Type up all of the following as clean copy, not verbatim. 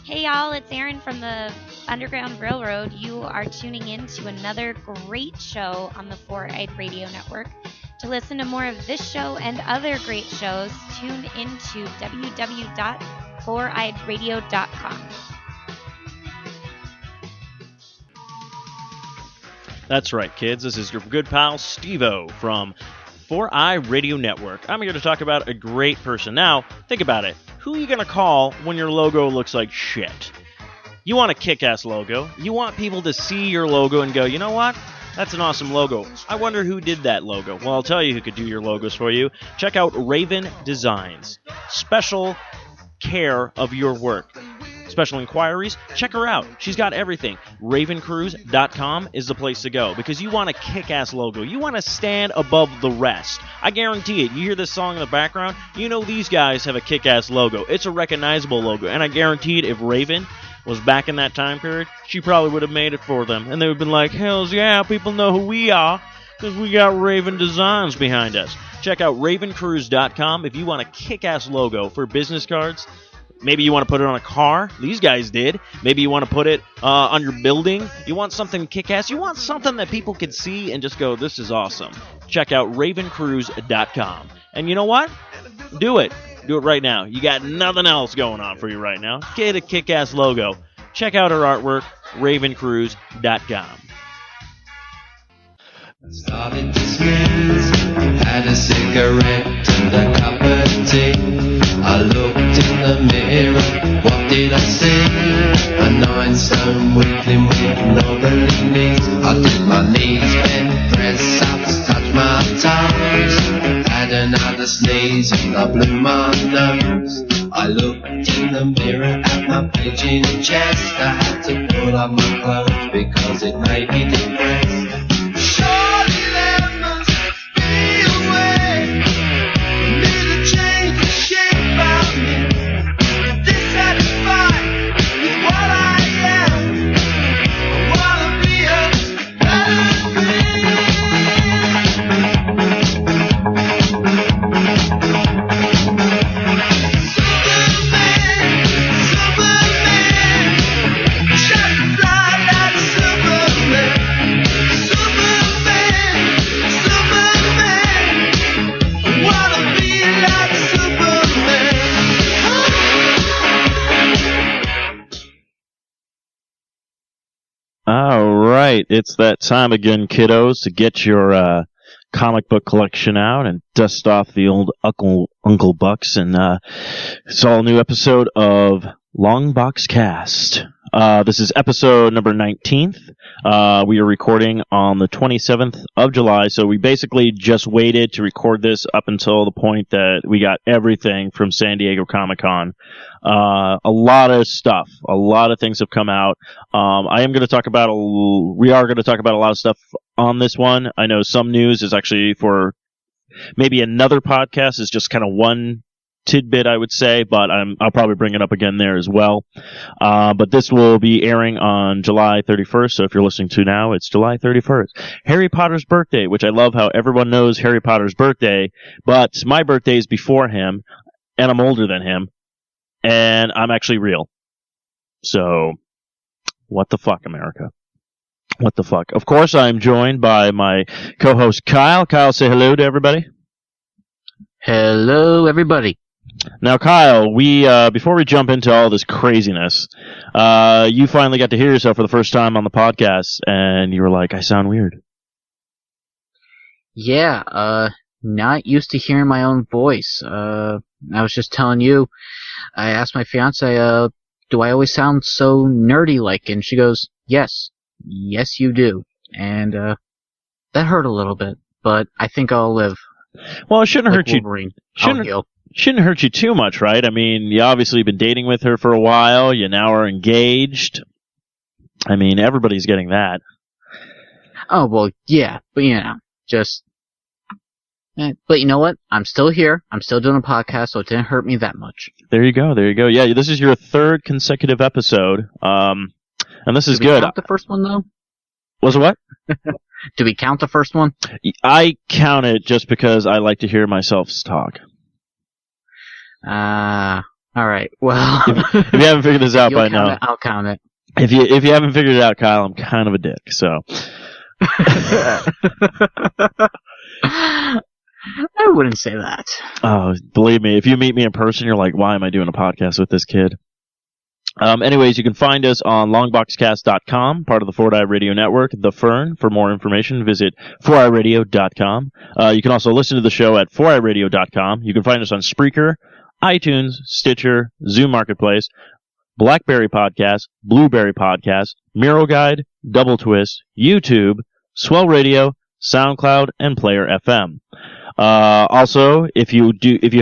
Hey y'all, it's Erin from the Underground Railroad. You are tuning in to another great show on the Four Eyed Radio Network. To listen to more of this show and other great shows, tune into www.foureyedradio.com. That's right, kids. This is your good pal Steve-O from 4i Radio Network. I'm here to talk about a great person. Now, think about it. Who are you going to call when your logo looks like shit? You want a kick-ass logo. You want people to see your logo and go, you know what? That's an awesome logo. I wonder who did that logo. Well, I'll tell you who could do your logos for you. Check out Raven Designs. Special care of your work. Special inquiries, check her out. She's got everything. Ravencruise.com is the place to go because you want a kick-ass logo. You want to stand above the rest. I guarantee it. You hear this song in the background, you know these guys have a kick-ass logo. It's a recognizable logo, and I guarantee it if Raven was back in that time period, she probably would have made it for them. And they would have been like, hells yeah, people know who we are because we got Raven Designs behind us. Check out Ravencruise.com if you want a kick-ass logo for business cards. Maybe you want to put it on a car. These guys did. Maybe you want to put it on your building. You want something kick-ass. You want something that people can see and just go, this is awesome. Check out Ravencruise.com. And you know what? Do it. Do it right now. You got nothing else going on for you right now. Get a kick-ass logo. Check out her artwork, Ravencruise.com. Started to snooze, had a cigarette and a cup of tea. I looked in the mirror, what did I see? A 9-stone weakling with knobbly knees. I did my knees bend, press ups, touch my toes. Had another sneeze and I blew my nose. I looked in the mirror at my pigeon chest. I had to pull up my clothes because it made me depressed. All right, it's that time again, kiddos, to get your comic book collection out and dust off the old Uncle Bucks. And it's all a new episode of Long Box Cast. This is episode number 19th. We are recording on the 27th of July, so we basically just waited to record this up until the point that we got everything from San Diego Comic-Con. A lot of stuff, a lot of things have come out. We are going to talk about a lot of stuff on this one. I know some news is actually for maybe another podcast, is just kind of one tidbit, I would say, but I'll probably bring it up again there as well. But this will be airing on July 31st, so if you're listening to now, it's July 31st. Harry Potter's birthday, which I love how everyone knows Harry Potter's birthday, but my birthday is before him, and I'm older than him, and I'm actually real. So, what the fuck, America? What the fuck? Of course, I'm joined by my co-host, Kyle. Kyle, say hello to everybody. Hello, everybody. Now, Kyle, before we jump into all this craziness, you finally got to hear yourself for the first time on the podcast, and you were like, I sound weird. Yeah, not used to hearing my own voice. I was just telling you, I asked my fiance, do I always sound so nerdy-like? And she goes, yes, you do. And that hurt a little bit, but I think I'll live. Well, it shouldn't hurt Wolverine. you. Shouldn't hurt you too much, right? I mean, you obviously been dating with her for a while. You now are engaged. I mean, everybody's getting that. Oh, well, yeah, but just... But you know what? I'm still here. I'm still doing a podcast, so it didn't hurt me that much. There you go. Yeah, this is your third consecutive episode, and this is good. Did we count the first one, though? Was it what? Do we count the first one? I count it just because I like to hear myself talk. Well, All right. Well, If you haven't figured this out by you'll count now, it, I'll count it. if you haven't figured this out You'll by count now, it, I'll count it. if you haven't figured it out, Kyle, I'm kind of a dick. So I wouldn't say that. oh, believe me, if you meet me in person, you're like, why am I doing a podcast with this kid? Anyways, you can find us on longboxcast.com, part of the 4i Radio Network, The Fern. For more information, visit 4iradio.com. You can also listen to the show at 4iradio.com. You can find us on Spreaker, iTunes, Stitcher, Zoom Marketplace, BlackBerry Podcast, Blueberry Podcast, Miro Guide, Double Twist, YouTube, Swell Radio, SoundCloud, and Player FM. Also, if you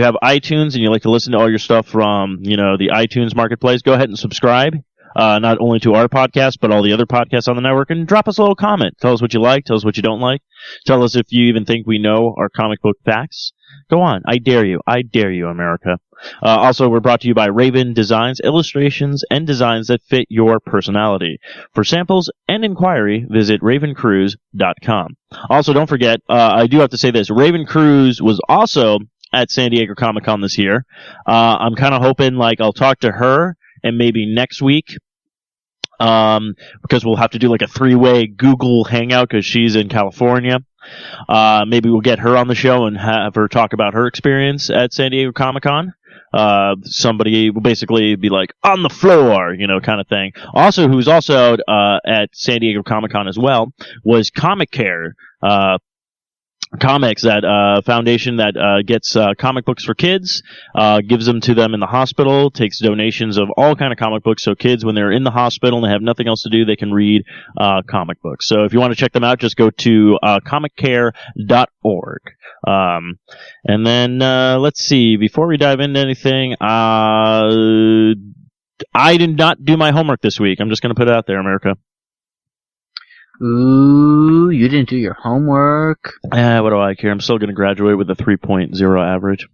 have iTunes and you like to listen to all your stuff from, the iTunes Marketplace, go ahead and subscribe. Not only to our podcast, but all the other podcasts on the network, and drop us a little comment. Tell us what you like. Tell us what you don't like. Tell us if you even think we know our comic book facts. Go on. I dare you. I dare you, America. Also, we're brought to you by Raven Designs, illustrations, and designs that fit your personality. For samples and inquiry, visit ravencruise.com. Also, don't forget, I do have to say this. Raven Cruise was also at San Diego Comic-Con this year. I'm kind of hoping, I'll talk to her, and maybe next week, because we'll have to do a 3-way Google Hangout because she's in California. Maybe we'll get her on the show and have her talk about her experience at San Diego Comic-Con. Somebody will basically be on the floor, kind of thing. Also, who's also at San Diego Comic-Con as well was Comic Care. Comics, that foundation that gets comic books for kids, gives them to them in the hospital, takes donations of all kind of comic books, so kids, when they're in the hospital and they have nothing else to do, they can read comic books. So if you want to check them out, just go to comiccare.org. And then let's see, before we dive into anything, I did not do my homework this week. I'm just going to put it out there, America. Ooh, you didn't do your homework. What do I care? I'm still going to graduate with a 3.0 average.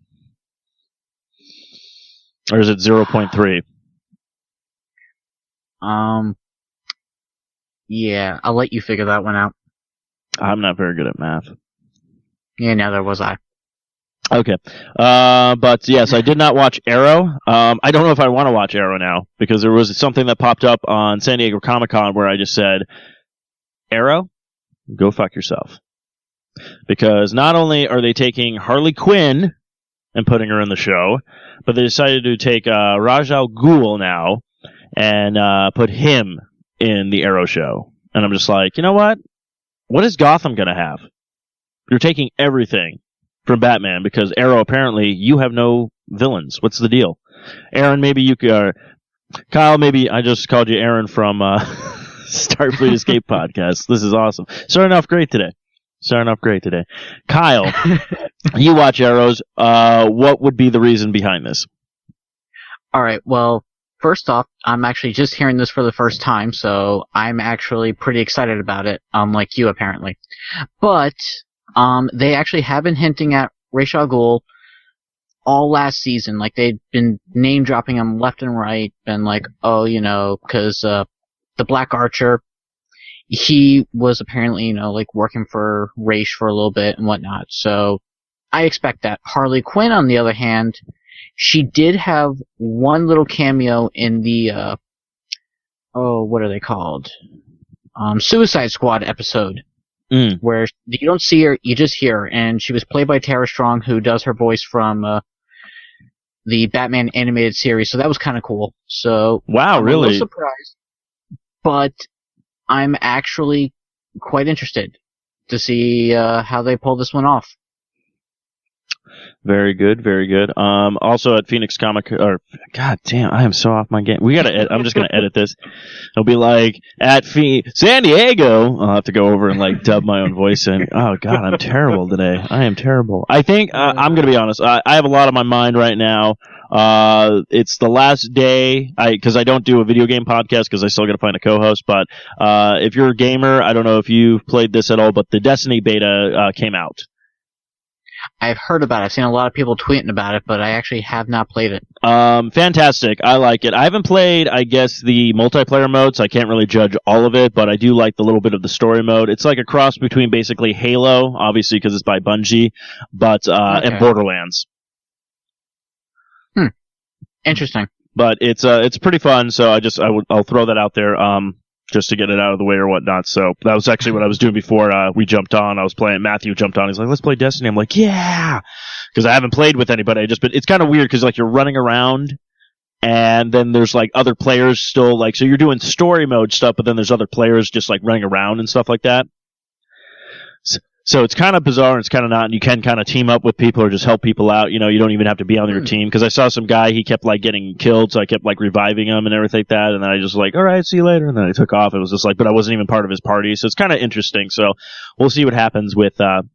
Or is it 0.3? Yeah, I'll let you figure that one out. I'm not very good at math. Yeah, neither was I. Okay. But yes, I did not watch Arrow. I don't know if I want to watch Arrow now, because there was something that popped up on San Diego Comic-Con where I just said, Arrow, go fuck yourself. Because not only are they taking Harley Quinn and putting her in the show, but they decided to take Ra's al Ghul now and put him in the Arrow show. And I'm just like, you know what? What is Gotham going to have? You're taking everything from Batman, because Arrow, apparently, you have no villains. What's the deal? Aaron, maybe you could... Kyle, maybe I just called you Aaron from... Starfleet Escape Podcast. This is awesome. Starting off great today. Kyle, you watch Arrows. What would be the reason behind this? All right. Well, first off, I'm actually just hearing this for the first time, so I'm actually pretty excited about it, unlike you, apparently. But they actually have been hinting at Ra's al Ghul all last season. They've been name-dropping him left and right, and because... the Black Archer, he was apparently, working for Ra's for a little bit and whatnot. So I expect that. Harley Quinn, on the other hand, she did have one little cameo in the, what are they called? Suicide Squad episode. Where you don't see her, you just hear her. And she was played by Tara Strong, who does her voice from, the Batman animated series. So that was kind of cool. So. Wow, I'm really? a little surprised. But I'm actually quite interested to see how they pull this one off. Very good, very good. Also at Phoenix God damn, I am so off my game. I'm just gonna edit this. It'll be at San Diego. I'll have to go over and dub my own voice in. Oh God, I'm terrible today. I am terrible. I think I'm gonna be honest. I have a lot on my mind right now. It's the last day, because I don't do a video game podcast because I still got to find a co-host, but if you're a gamer, I don't know if you've played this at all, but the Destiny beta came out. I've heard about it. I've seen a lot of people tweeting about it, but I actually have not played it. Fantastic. I like it. I haven't played, I guess, the multiplayer mode, so I can't really judge all of it, but I do like the little bit of the story mode. It's like a cross between basically Halo, obviously because it's by Bungie, but and Borderlands. Interesting. But it's pretty fun. So I'll throw that out there. Just to get it out of the way or whatnot. So that was actually what I was doing before we jumped on. I was playing. Matthew jumped on. He's like, "Let's play Destiny." I'm like, "Yeah," because I haven't played with anybody. But it's kind of weird because like you're running around, and then there's like other players still like so you're doing story mode stuff, but then there's other players just like running around and stuff like that. So it's kind of bizarre and it's kind of not, and you can kind of team up with people or just help people out. You know, you don't even have to be on your team. Because I saw some guy, he kept like getting killed, so I kept like reviving him and everything like that. And then I just like, all right, see you later. And then I took off. It was just like, but I wasn't even part of his party, so it's kind of interesting. So we'll see what happens with that.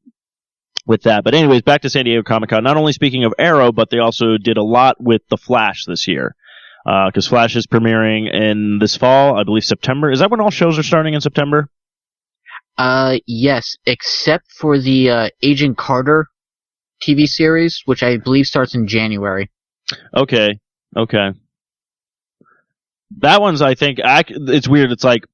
But anyways, back to San Diego Comic-Con. Not only speaking of Arrow, but they also did a lot with The Flash this year. Because Flash is premiering in this fall, I believe September. Is that when all shows are starting in September? Yes, except for the Agent Carter TV series, which I believe starts in January. Okay. That one's, I think, it's weird. It's like,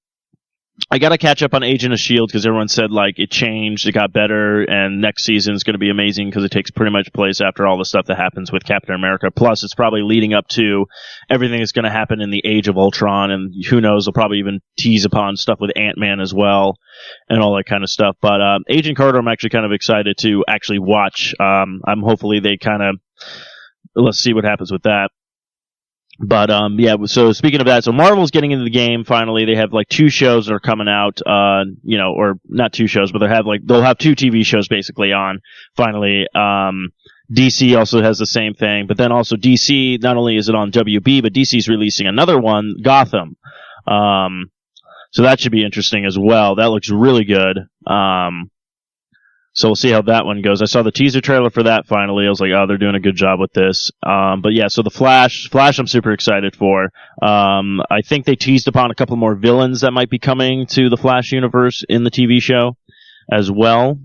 I gotta catch up on Agent of S.H.I.E.L.D. because everyone said, like, it changed, it got better, and next season's gonna be amazing because it takes pretty much place after all the stuff that happens with Captain America. Plus, it's probably leading up to everything that's gonna happen in the Age of Ultron, and who knows, they'll probably even tease upon stuff with Ant-Man as well, and all that kind of stuff. But, Agent Carter, I'm actually kind of excited to actually watch. Hopefully they let's see what happens with that. But, yeah, so speaking of that, so Marvel's getting into the game finally. They have like 2 shows that are coming out, or not 2 shows, but they'll have 2 TV shows basically on finally. DC also has the same thing, but then also DC, not only is it on WB, but DC's releasing another one, Gotham. So that should be interesting as well. That looks really good. So we'll see how that one goes. I saw the teaser trailer for that finally. I was like, oh, they're doing a good job with this. But yeah, so the Flash I'm super excited for. I think they teased upon a couple more villains that might be coming to the Flash universe in the TV show as well.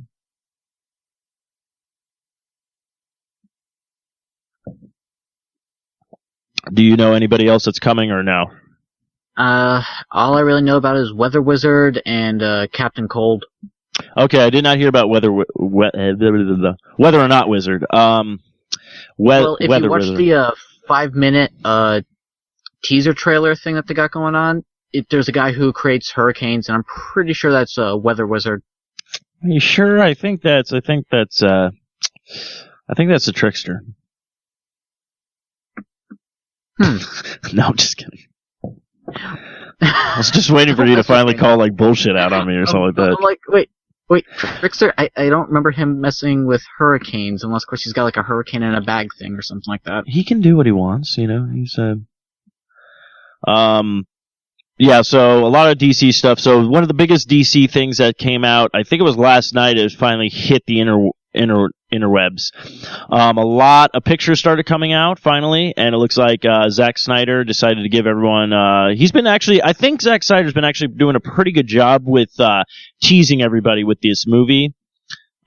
Do you know anybody else that's coming or no? All I really know about is Weather Wizard and Captain Cold. Okay, I did not hear about whether or not Wizard. Well, if you watch the 5-minute teaser trailer thing that they got going on, there's a guy who creates hurricanes, and I'm pretty sure that's Weather Wizard. Are you sure? I think that's a trickster. No, I'm just kidding. I was just waiting for you to finally call like bullshit out on me or something like that. I'm like, wait, Trickster, I don't remember him messing with hurricanes, unless, of course, he's got like a hurricane in a bag thing or something like that. He can do what he wants, you know. He's yeah, so a lot of DC stuff. So one of the biggest DC things that came out, I think it was last night, it finally hit the interwebs. A lot of pictures started coming out finally, and it looks like Zack Snyder decided to give everyone. I think Zack Snyder's been actually doing a pretty good job with teasing everybody with this movie.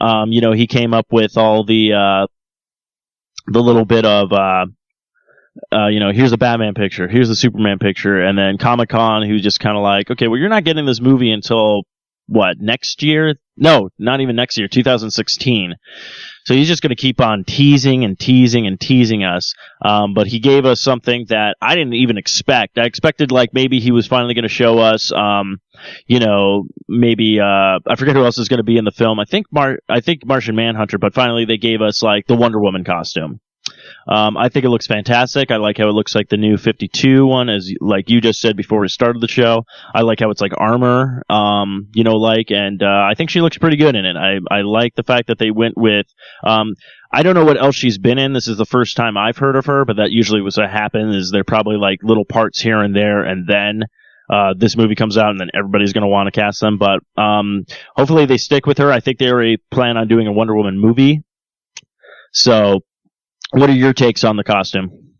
He came up with all the little bit of here's the Batman picture, here's the Superman picture, and then Comic-Con, who's just kind of like, okay, well, you're not getting this movie until next year? No, not even next year, 2016. So he's just going to keep on teasing and teasing and teasing us. But he gave us something that I didn't even expect. I expected like maybe he was finally going to show us, maybe I forget who else is going to be in the film. I think Martian Manhunter. But finally they gave us like the Wonder Woman costume. I think it looks fantastic. I like how it looks like the new 52 one, as like you just said before we started the show. I like how it's like armor, and I think she looks pretty good in it. I like the fact that they went with, I don't know what else she's been in. This is the first time I've heard of her, but that usually was what happens, is they're probably like little parts here and there, and then this movie comes out, and then everybody's going to want to cast them. But hopefully they stick with her. I think they already plan on doing a Wonder Woman movie. So, what are your takes on the costume?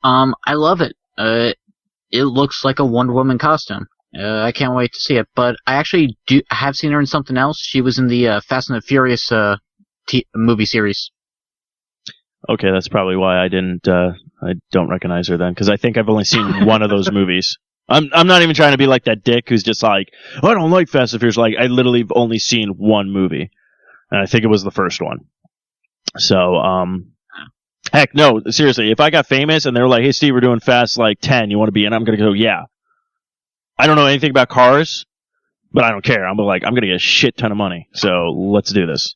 I love it. It looks like a Wonder Woman costume. I can't wait to see it. But I actually have seen her in something else. She was in the Fast and the Furious movie series. Okay, that's probably why I don't recognize her then, because I think I've only seen one of those movies. I'm not even trying to be like that dick who's just like, oh, I don't like Fast and Furious. Like, I literally have only seen one movie, and I think it was the first one. So, Heck, no, seriously. If I got famous and they were like, "Hey, Steve, we're doing Fast like 10. You want to be in?" I'm gonna go, "Yeah." I don't know anything about cars, but I don't care. I'm gonna get a shit ton of money, so let's do this.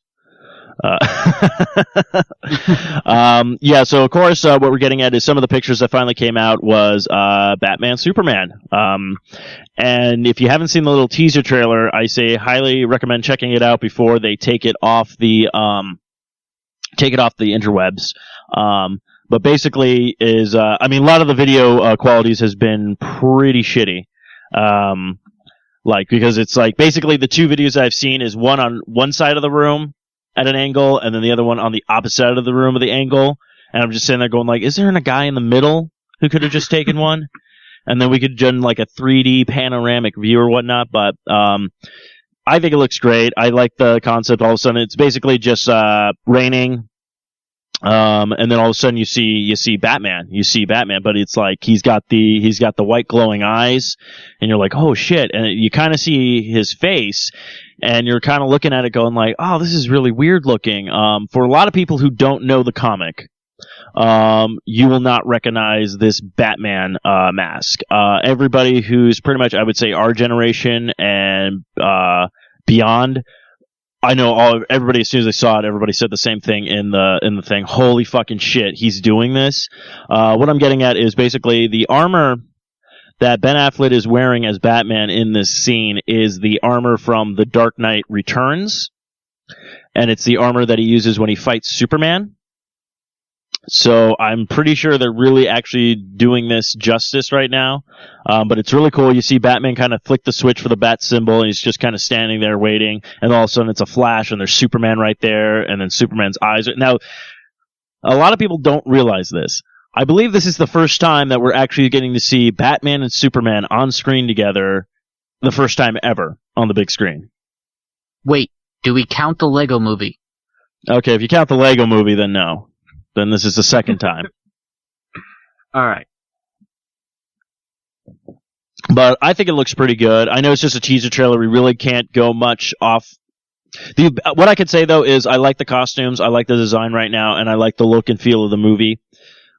Yeah, so of course, what we're getting at is some of the pictures that finally came out was Batman, Superman. And if you haven't seen the little teaser trailer, I say highly recommend checking it out before they take it off the interwebs. But basically is, a lot of the video qualities has been pretty shitty. Because it's like basically the two videos I've seen is one on one side of the room at an angle, and then the other one on the opposite side of the room of the angle. And I'm just sitting there going like, is there a guy in the middle who could have just taken one? And then we could do like a 3D panoramic view or whatnot. But I think it looks great. I like the concept. All of a sudden, it's basically just raining. And then all of a sudden you see Batman. You see Batman, but it's like he's got the white glowing eyes, and you're like, oh shit! And you kind of see his face, and you're kind of looking at it, going like, oh, this is really weird looking. For a lot of people who don't know the comic, you will not recognize this Batman mask. Everybody who's pretty much, I would say, our generation and beyond. I know everybody, as soon as they saw it, everybody said the same thing in the thing. Holy fucking shit, he's doing this. What I'm getting at is basically the armor that Ben Affleck is wearing as Batman in this scene is the armor from The Dark Knight Returns, and it's the armor that he uses when he fights Superman. So I'm pretty sure they're really actually doing this justice right now. But it's really cool. You see Batman kind of flick the switch for the bat symbol, and he's just kind of standing there waiting. And all of a sudden it's a flash, and there's Superman right there, and then Superman's eyes. Now, a lot of people don't realize this. I believe this is the first time that we're actually getting to see Batman and Superman on screen together, the first time ever on the big screen. Wait, do we count the Lego movie? Okay, if you count the Lego movie, then no. Then this is the second time. All right. But I think it looks pretty good. I know it's just a teaser trailer. We really can't go much off. What I could say, though, is I like the costumes. I like the design right now, and I like the look and feel of the movie,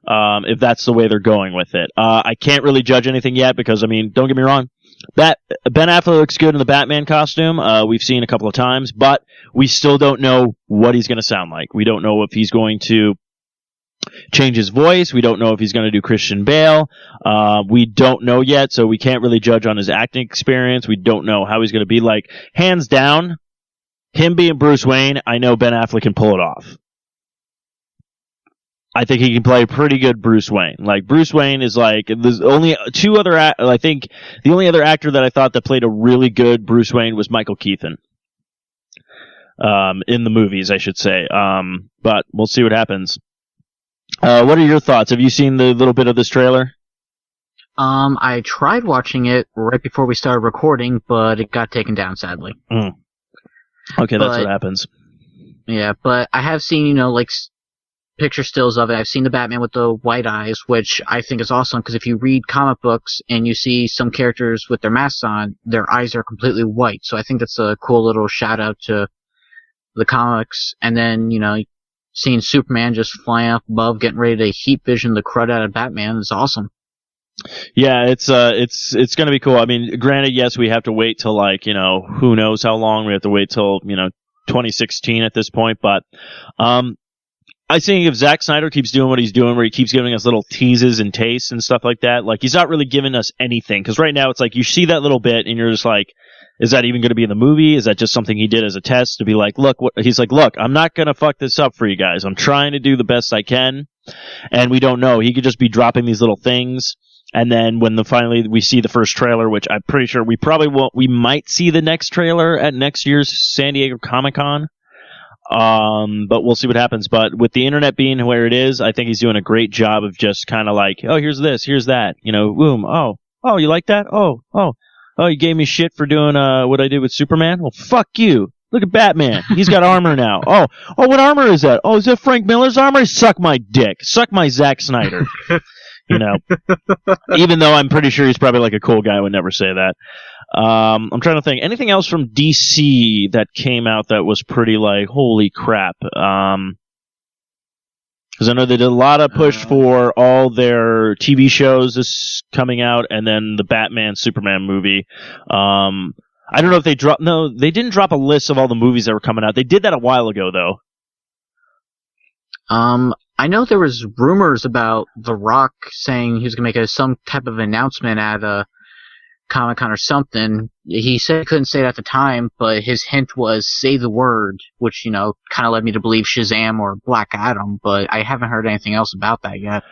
if that's the way they're going with it. I can't really judge anything yet because, don't get me wrong. Ben Affleck looks good in the Batman costume. We've seen a couple of times, but we still don't know what he's going to sound like. We don't know if he's going to change his voice. We don't know if he's going to do Christian Bale. We don't know yet, so we can't really judge on his acting experience. We don't know how he's going to be. Like, hands down, him being Bruce Wayne, I know Ben Affleck can pull it off. I think he can play pretty good Bruce Wayne. Like, Bruce Wayne is like, there's only two other, I think the only other actor that I thought that played a really good Bruce Wayne was Michael Keaton. In the movies, I should say. But we'll see what happens. What are your thoughts? Have you seen the little bit of this trailer? I tried watching it right before we started recording, but it got taken down, sadly. Okay, that's what happens. Yeah, but I have seen, picture stills of it. I've seen the Batman with the white eyes, which I think is awesome, because if you read comic books and you see some characters with their masks on, their eyes are completely white. So I think that's a cool little shout out to the comics. And then, seeing Superman just flying up above, getting ready to heat vision the crud out of Batman is awesome. Yeah, it's gonna be cool. Granted, yes, we have to wait till who knows how long. We have to wait till 2016 at this point. But I think if Zack Snyder keeps doing what he's doing, where he keeps giving us little teases and tastes and stuff like that, like he's not really giving us anything. Because right now it's like you see that little bit and you're just like, is that even going to be in the movie? Is that just something he did as a test to be like, look, he's like, look, I'm not going to fuck this up for you guys. I'm trying to do the best I can. And we don't know. He could just be dropping these little things. And then when finally we see the first trailer, which I'm pretty sure we probably won't, we might see the next trailer at next year's San Diego Comic-Con. But we'll see what happens. But with the internet being where it is, I think he's doing a great job of just kind of like, oh, here's this, here's that, boom. Oh, you like that? Oh, you gave me shit for doing what I did with Superman? Well, fuck you. Look at Batman. He's got armor now. Oh, what armor is that? Oh, is that Frank Miller's armor? Suck my dick. Suck my Zack Snyder. Even though I'm pretty sure he's probably like a cool guy, I would never say that. I'm trying to think. Anything else from DC that came out that was pretty like, holy crap? Because I know they did a lot of push for all their TV shows this coming out, and then the Batman Superman movie. I don't know if they dropped. No, they didn't drop a list of all the movies that were coming out. They did that a while ago, though. I know there was rumors about The Rock saying he was going to make some type of announcement at a Comic-Con or something. He said he couldn't say it at the time, but his hint was say the word, which, kind of led me to believe Shazam or Black Adam, but I haven't heard anything else about that yet.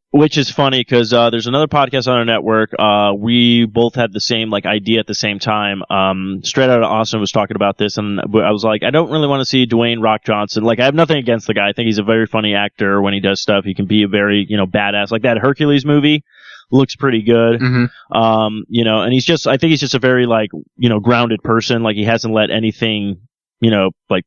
Which is funny, because there's another podcast on our network. We both had the same idea at the same time. Straight Outta Austin was talking about this, and I was like, I don't really want to see Dwayne Rock Johnson. I have nothing against the guy. I think he's a very funny actor when he does stuff. He can be a very, badass. Like that Hercules movie looks pretty good. Mm-hmm. And I think he's just a very grounded person. He hasn't let anything,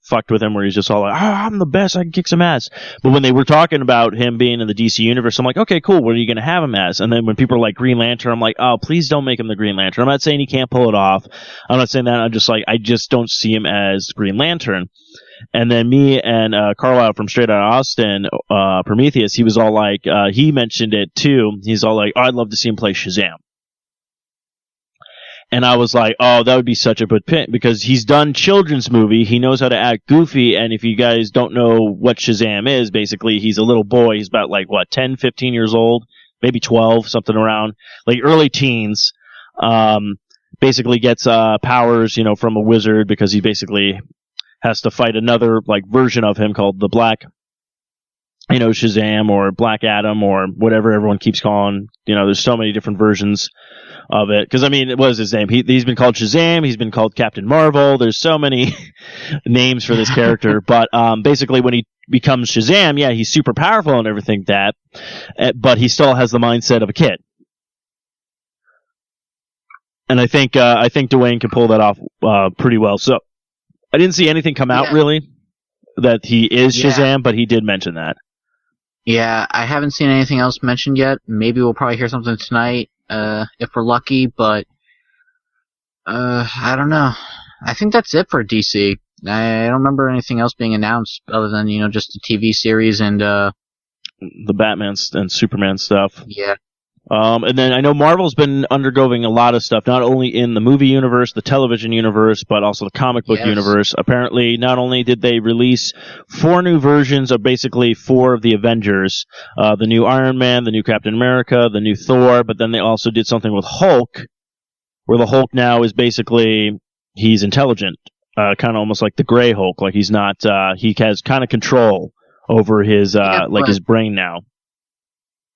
fucked with him where he's just all like, I'm the best, I can kick some ass. But when they were talking about him being in the DC universe, I'm like, okay, cool, what are you going to have him as? And then when people are like Green Lantern, I'm like, oh, please don't make him the Green Lantern. I'm not saying he can't pull it off. I'm not saying that. I'm just I just don't see him as Green Lantern. And then me and Carlisle from Straight Outta Austin, Prometheus, he was all like, he mentioned it too. He's all like, I'd love to see him play Shazam. And I was like, oh, that would be such a good pick, because he's done children's movie. He knows how to act goofy. And if you guys don't know what Shazam is, basically, he's a little boy. He's about 10, 15 years old, maybe 12, something around, early teens. Basically gets powers, from a wizard, because he basically has to fight another version of him called the Black, Shazam or Black Adam or whatever everyone keeps calling. There's so many different versions of it. Because what is his name? He's been called Shazam. He's been called Captain Marvel. There's so many names for this character. But basically, when he becomes Shazam, yeah, he's super powerful and everything but he still has the mindset of a kid. And I think Dwayne can pull that off pretty well. So I didn't see anything come out really that he is Shazam, but he did mention that. Yeah, I haven't seen anything else mentioned yet. Maybe we'll probably hear something tonight, if we're lucky, but I don't know. I think that's it for DC. I don't remember anything else being announced other than, just the TV series and the Batman and Superman stuff. Yeah. And then I know Marvel's been undergoing a lot of stuff, not only in the movie universe, the television universe, but also the comic book universe. Apparently, not only did they release 4 new versions of basically 4 of the Avengers, the new Iron Man, the new Captain America, the new Thor, but then they also did something with Hulk, where the Hulk now is basically, he's intelligent, kind of almost like the Gray Hulk, he's not, he has kind of control over his, his brain now.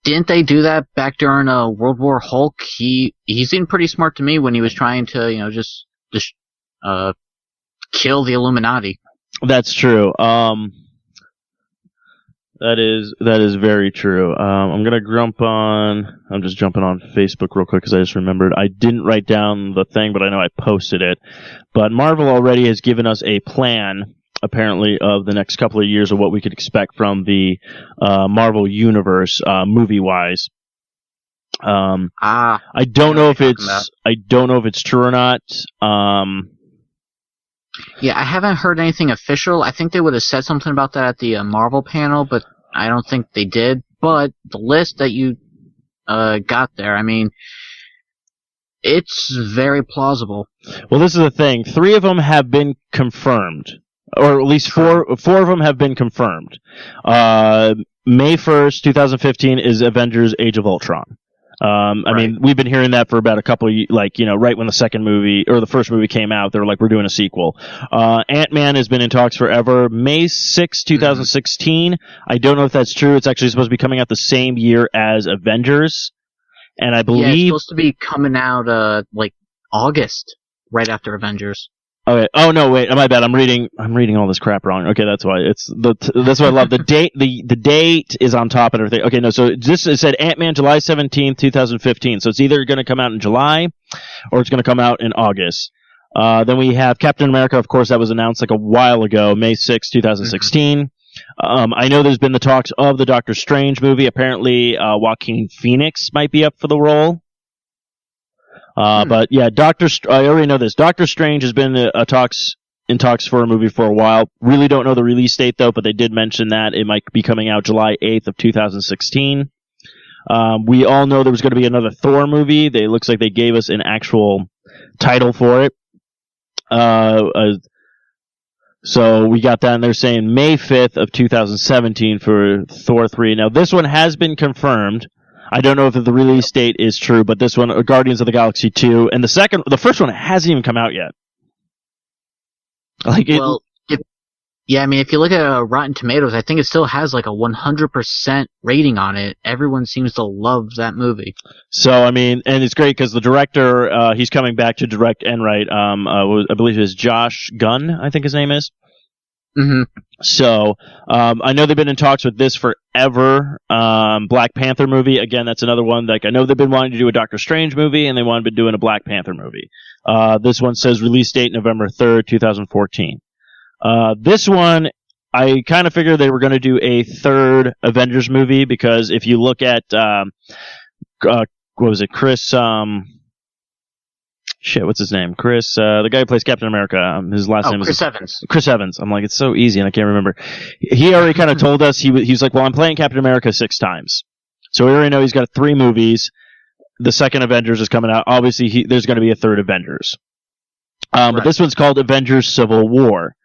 Didn't they do that back during World War Hulk? He seemed pretty smart to me when he was trying to, just kill the Illuminati. That's true. That is very true. I'm just jumping on Facebook real quick because I just remembered. I didn't write down the thing, but I know I posted it. But Marvel already has given us a plan, apparently, of the next couple of years of what we could expect from the Marvel Universe, movie-wise. I don't know if it's true or not. Yeah, I haven't heard anything official. I think they would have said something about that at the Marvel panel, but I don't think they did. But the list that you got there, it's very plausible. Well, this is the thing. 3 of them have been confirmed. Or at least 4 of them have been confirmed. May 1st, 2015 is Avengers Age of Ultron. We've been hearing that for about a couple of, right when the second movie, or the first movie came out, they were like, we're doing a sequel. Ant-Man has been in talks forever. May 6th, 2016. I don't know if that's true. It's actually supposed to be coming out the same year as Avengers. And I believe... Yeah, it's supposed to be coming out, August, right after Avengers. Okay. Oh no, wait. My bad. I'm reading all this crap wrong. Okay, that's why. That's what I love. The date. The date is on top and everything. Okay, no. So it said Ant-Man July 17th, 2015. So it's either going to come out in July, or it's going to come out in August. Then we have Captain America. Of course, that was announced a while ago, May 6th, 2016. I know there's been the talks of the Doctor Strange movie. Apparently, Joaquin Phoenix might be up for the role. But yeah, I already know this. Doctor Strange has been talks in talks for a movie for a while. Really don't know the release date though, but they did mention that it might be coming out July 8th of 2016. We all know there was going to be another Thor movie. Looks like they gave us an actual title for it. So we got that, and they're saying May 5th of 2017 for Thor 3. Now, this one has been confirmed. I don't know if the release date is true, but this one, Guardians of the Galaxy 2, and the first one hasn't even come out yet. Yeah, I mean, if you look at Rotten Tomatoes, I think it still has like a 100% rating on it. Everyone seems to love that movie. So, I mean, and it's great because the director, he's coming back to direct and write, I believe it is Josh Gunn, I think his name is. Mm-hmm. So, I know they've been in talks with this forever. Black Panther movie, again, that's another one. Like, I know they've been wanting to do a Doctor Strange movie, and they wanted to be doing a Black Panther movie. This one says release date November 3rd, 2014. This one, I kind of figured they were going to do a third Avengers movie because if you look at, what was it, Chris, what's his name? Chris, the guy who plays Captain America, his last name is Chris Evans. Chris Evans. I'm like, it's so easy and I can't remember. He already kind of told us, he's like, well, I'm playing Captain America 6 times. So we already know he's got 3 movies. The second Avengers is coming out. Obviously, there's going to be a third Avengers. Right. But this one's called Avengers Civil War.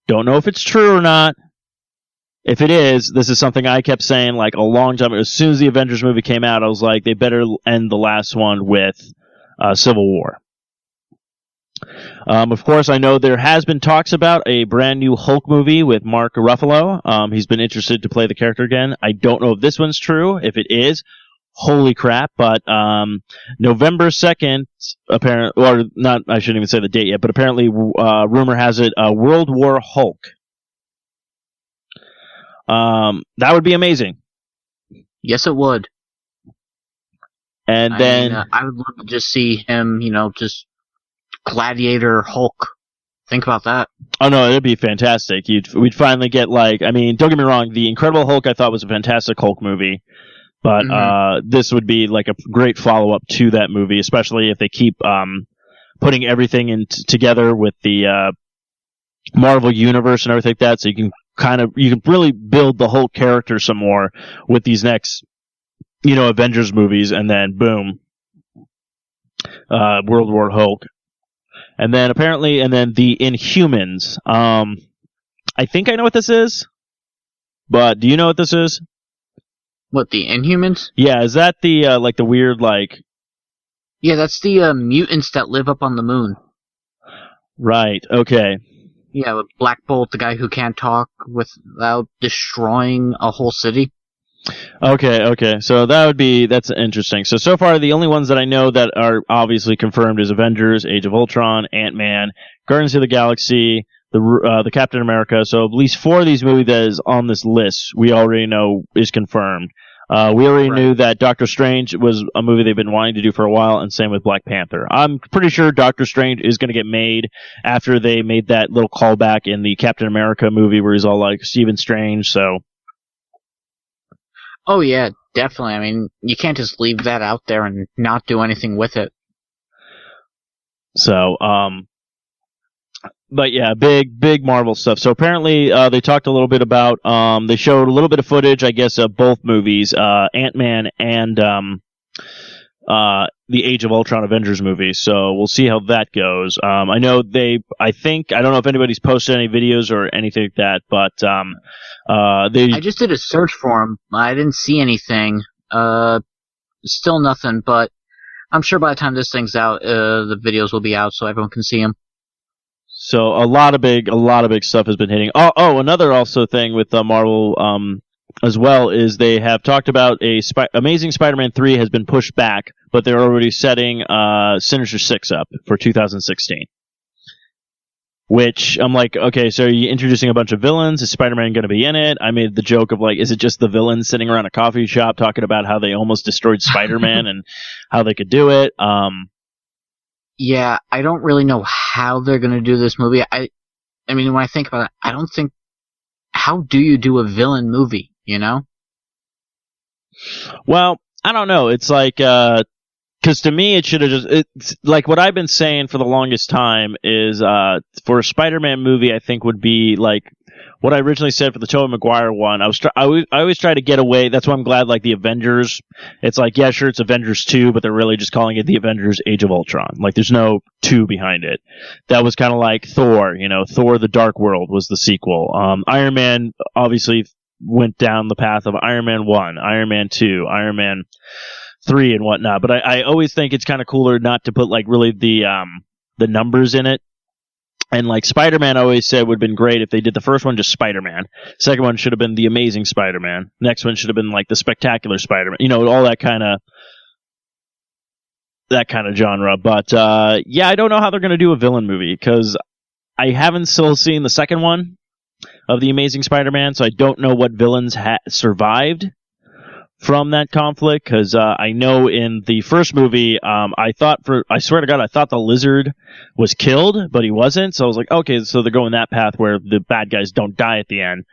Don't know if it's true or not. If it is, this is something I kept saying like a long time. As soon as the Avengers movie came out, I was like, they better end the last one with Civil War. Of course, I know there has been talks about a brand new Hulk movie with Mark Ruffalo. He's been interested to play the character again. I don't know if this one's true. If it is, holy crap. But November 2nd, apparently, or not, I shouldn't even say the date yet, but apparently rumor has it, World War Hulk. That would be amazing. Yes, it would. And I would love to just see him, just Gladiator Hulk. Think about that. Oh no, it'd be fantastic. We'd finally get don't get me wrong, the Incredible Hulk I thought was a fantastic Hulk movie, but this would be like a great follow-up to that movie, especially if they keep putting everything together with the Marvel Universe and everything like that, so you can really build the Hulk character some more with these next, Avengers movies, and then boom, World War Hulk. And then the Inhumans. I think I know what this is, but do you know what this is? What, the Inhumans? Yeah, is that the the weird Yeah, that's the mutants that live up on the moon. Right. Okay. Yeah, with Black Bolt, the guy who can't talk without destroying a whole city. Okay. So that's interesting. So far, the only ones that I know that are obviously confirmed is Avengers, Age of Ultron, Ant-Man, Guardians of the Galaxy, the Captain America. So at least 4 of these movies that is on this list, we already know is confirmed. We already knew that Doctor Strange was a movie they've been wanting to do for a while, and same with Black Panther. I'm pretty sure Doctor Strange is going to get made after they made that little callback in the Captain America movie where he's all like Stephen Strange, so... Oh yeah, definitely. I mean, you can't just leave that out there and not do anything with it. So, but yeah, big Marvel stuff. So apparently, they talked a little bit about, they showed a little bit of footage, I guess, of both movies, Ant-Man and, the Age of Ultron Avengers movie. So we'll see how that goes. I know I don't know if anybody's posted any videos or anything like that, but, I just did a search for them. I didn't see anything. Still nothing, but I'm sure by the time this thing's out, the videos will be out so everyone can see them. So a lot of big stuff has been hitting. Oh, another also thing with Marvel, as well is they have talked about Amazing Spider-Man 3 has been pushed back, but they're already setting Sinister 6 up for 2016. Which, I'm like, okay, so are you introducing a bunch of villains? Is Spider-Man going to be in it? I made the joke of is it just the villains sitting around a coffee shop talking about how they almost destroyed Spider-Man and how they could do it? Yeah, I don't really know how they're going to do this movie. I mean, when I think about it, I don't think... How do you do a villain movie, Well, I don't know. It's like, Because to me, it should have it's like what I've been saying for the longest time is for a Spider-Man movie, I think would be like what I originally said for the Tobey Maguire one. I always try to get away. That's why I'm glad like the Avengers. It's like, yeah, sure, it's Avengers 2, but they're really just calling it the Avengers Age of Ultron. Like there's no 2 behind it. That was kind of like Thor. Thor: The Dark World was the sequel. Iron Man obviously went down the path of Iron Man 1, Iron Man 2, Iron Man 3 and whatnot, but I always think it's kind of cooler not to put like really the numbers in it. And like Spider-Man, I always said would have been great if they did the first one just Spider-Man. Second one should have been the Amazing Spider-Man. Next one should have been like the Spectacular Spider-Man. All that kind of genre. But yeah, I don't know how they're gonna do a villain movie because I haven't still seen the second one of the Amazing Spider-Man, so I don't know what villains survived from that conflict, because I know in the first movie, I swear to God, I thought the Lizard was killed, but he wasn't. So I was like, okay, so they're going that path where the bad guys don't die at the end.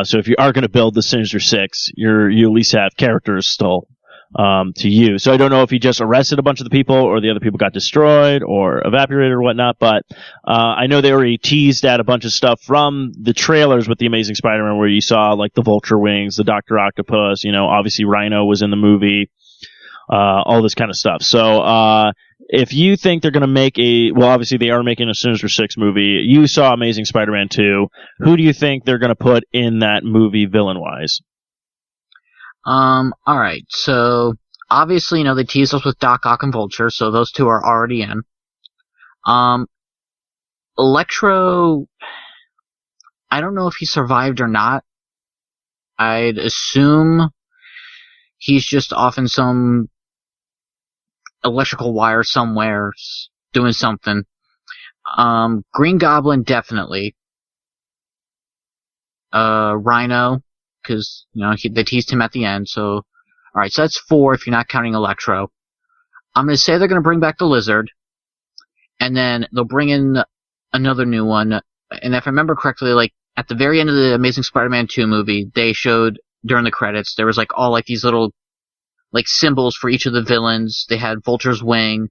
So if you are going to build the Sinister Six, you at least have characters still to use. So I don't know if he just arrested a bunch of the people or the other people got destroyed or evaporated or whatnot, but I know they already teased at a bunch of stuff from the trailers with the Amazing Spider-Man where you saw like the vulture wings, the Dr. Octopus, obviously Rhino was in the movie, all this kind of stuff. So if you think they're going to make obviously they are making a Sinister Six movie. You saw Amazing Spider-Man 2. Who do you think they're going to put in that movie villain-wise? Alright, so, obviously, they teased us with Doc Ock and Vulture, so those two are already in. Electro, I don't know if he survived or not. I'd assume he's just off in some electrical wire somewhere, doing something. Green Goblin, definitely. Rhino, because, they teased him at the end, so... Alright, so that's 4 if you're not counting Electro. I'm gonna say they're gonna bring back the Lizard, and then they'll bring in another new one, and if I remember correctly, like, at the very end of the Amazing Spider-Man 2 movie, they showed, during the credits, there was, like, all, like, these little, like, symbols for each of the villains. They had Vulture's wing,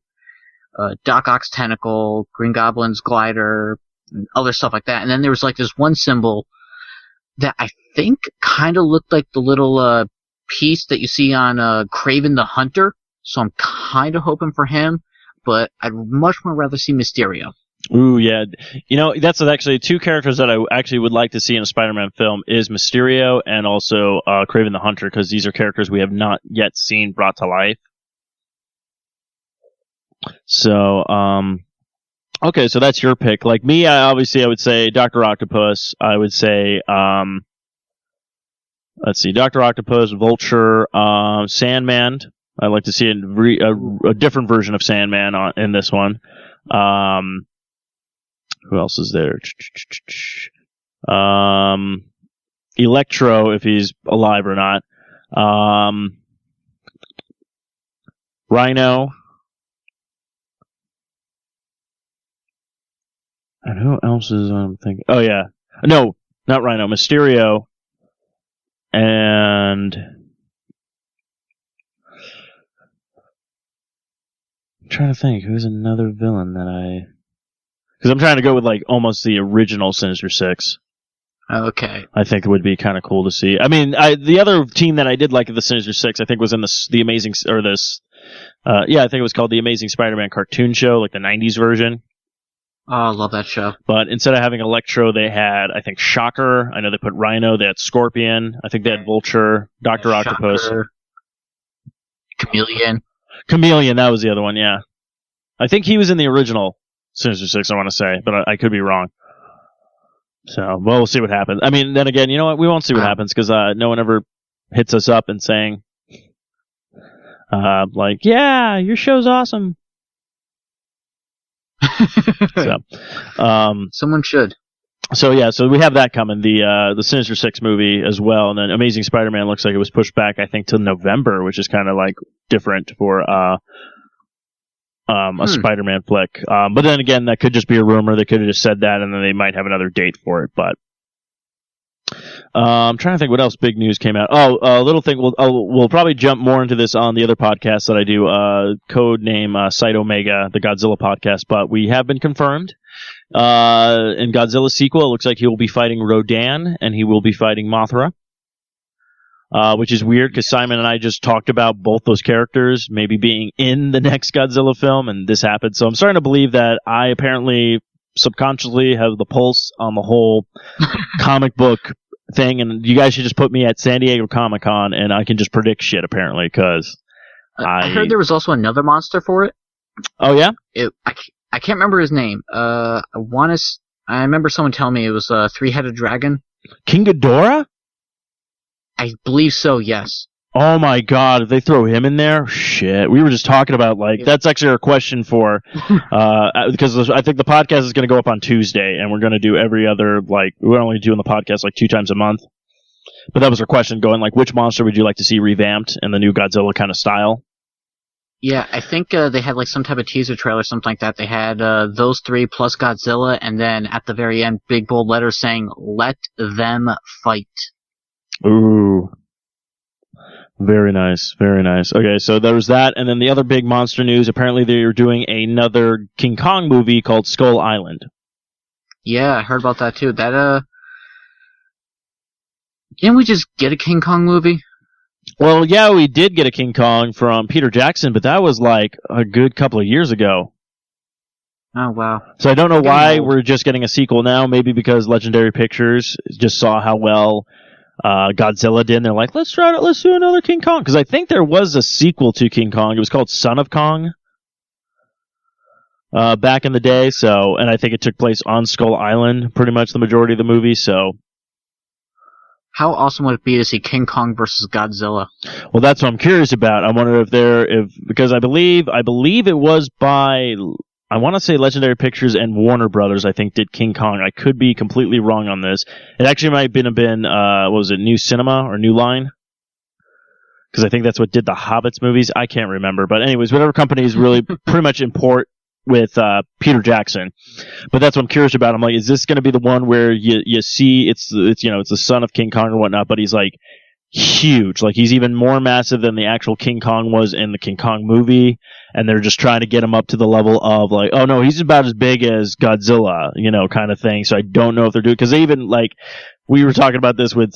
Doc Ock's tentacle, Green Goblin's glider, and other stuff like that, and then there was, like, this one symbol that I think kind of looked like the little piece that you see on Kraven the Hunter, so I'm kind of hoping for him, but I'd much more rather see Mysterio. Ooh, yeah. That's actually 2 characters that I actually would like to see in a Spider-Man film is Mysterio and also Kraven the Hunter, because these are characters we have not yet seen brought to life. So, okay, so that's your pick. Like me, I would say Dr. Octopus. I would say, let's see, Dr. Octopus, Vulture, Sandman. I'd like to see a different version of Sandman in this one. Who else is there? Electro, if he's alive or not. Rhino. And who else is I'm thinking? Oh yeah, no, not Rhino. Mysterio, and I'm trying to think who's another villain that because I'm trying to go with like almost the original Sinister Six. Okay. I think it would be kind of cool to see. I mean, the other team that I did like of the Sinister Six, I think was in the Amazing I think it was called the Amazing Spider-Man cartoon show, like the '90s version. Oh, I love that show. But instead of having Electro, they had, I think, Shocker. I know they put Rhino. They had Scorpion. I think they had Vulture, Dr. Octopus. Chameleon, that was the other one, yeah. I think he was in the original Sinister Six, I want to say, but I could be wrong. So, well, we'll see what happens. I mean, then again, you know what? We won't see what happens because no one ever hits us up and saying, like, yeah, your show's awesome. So, someone should. So yeah, so we have that coming, the Sinister Six movie as well, and then Amazing Spider-Man looks like it was pushed back, I think, to November, which is kind of like different for a Spider-Man flick. But then again, that could just be a rumor. They could have just said that, and then they might have another date for it. But I'm trying to think what else big news came out. Oh, a little thing. We'll probably jump more into this on the other podcast that I do. Code name Site Omega, the Godzilla podcast. But we have been confirmed. In Godzilla's sequel, it looks like he will be fighting Rodan and he will be fighting Mothra. Which is weird because Simon and I just talked about both those characters maybe being in the next Godzilla film, and this happened. So I'm starting to believe that I apparently subconsciously have the pulse on the whole comic book thing, and you guys should just put me at San Diego Comic-Con and I can just predict shit apparently because I heard there was also another monster for it. Oh yeah? I can't remember his name. I remember someone telling me it was a three-headed dragon. King Ghidorah? I believe so, yes. Oh my god, if they throw him in there, shit. We were just talking about, that's actually our question for, because I think the podcast is going to go up on Tuesday, and we're going to do every other, we're only doing the podcast 2 times a month. But that was our question, going, which monster would you like to see revamped in the new Godzilla kind of style? Yeah, I think they had, some type of teaser trailer, something like that. They had those 3 plus Godzilla, and then at the very end, big bold letters saying, "Let them fight." Ooh. Very nice, very nice. Okay, so there was that, and then the other big monster news, apparently they're doing another King Kong movie called Skull Island. Yeah, I heard about that too. Didn't we just get a King Kong movie? Well, yeah, we did get a King Kong from Peter Jackson, but that was a good couple of years ago. Oh, wow. So I don't know why we're just getting a sequel now, maybe because Legendary Pictures just saw how well Godzilla did, and they're like, let's do another King Kong, because I think there was a sequel to King Kong. It was called Son of Kong back in the day, and I think it took place on Skull Island pretty much the majority of the movie, so. How awesome would it be to see King Kong versus Godzilla? Well, that's what I'm curious about. I wonder because I believe it was by, I want to say Legendary Pictures and Warner Brothers, I think, did King Kong. I could be completely wrong on this. It actually might have been what was it, New Cinema or New Line? Because I think that's what did the Hobbits movies. I can't remember. But anyways, whatever companies really pretty much import with Peter Jackson. But that's what I'm curious about. I'm like, is this going to be the one where you see it's the son of King Kong or whatnot, but he's huge. He's even more massive than the actual King Kong was in the King Kong movie, and they're just trying to get him up to the level of oh no, he's about as big as Godzilla, kind of thing. So I don't know if they're doing, because they even we were talking about this with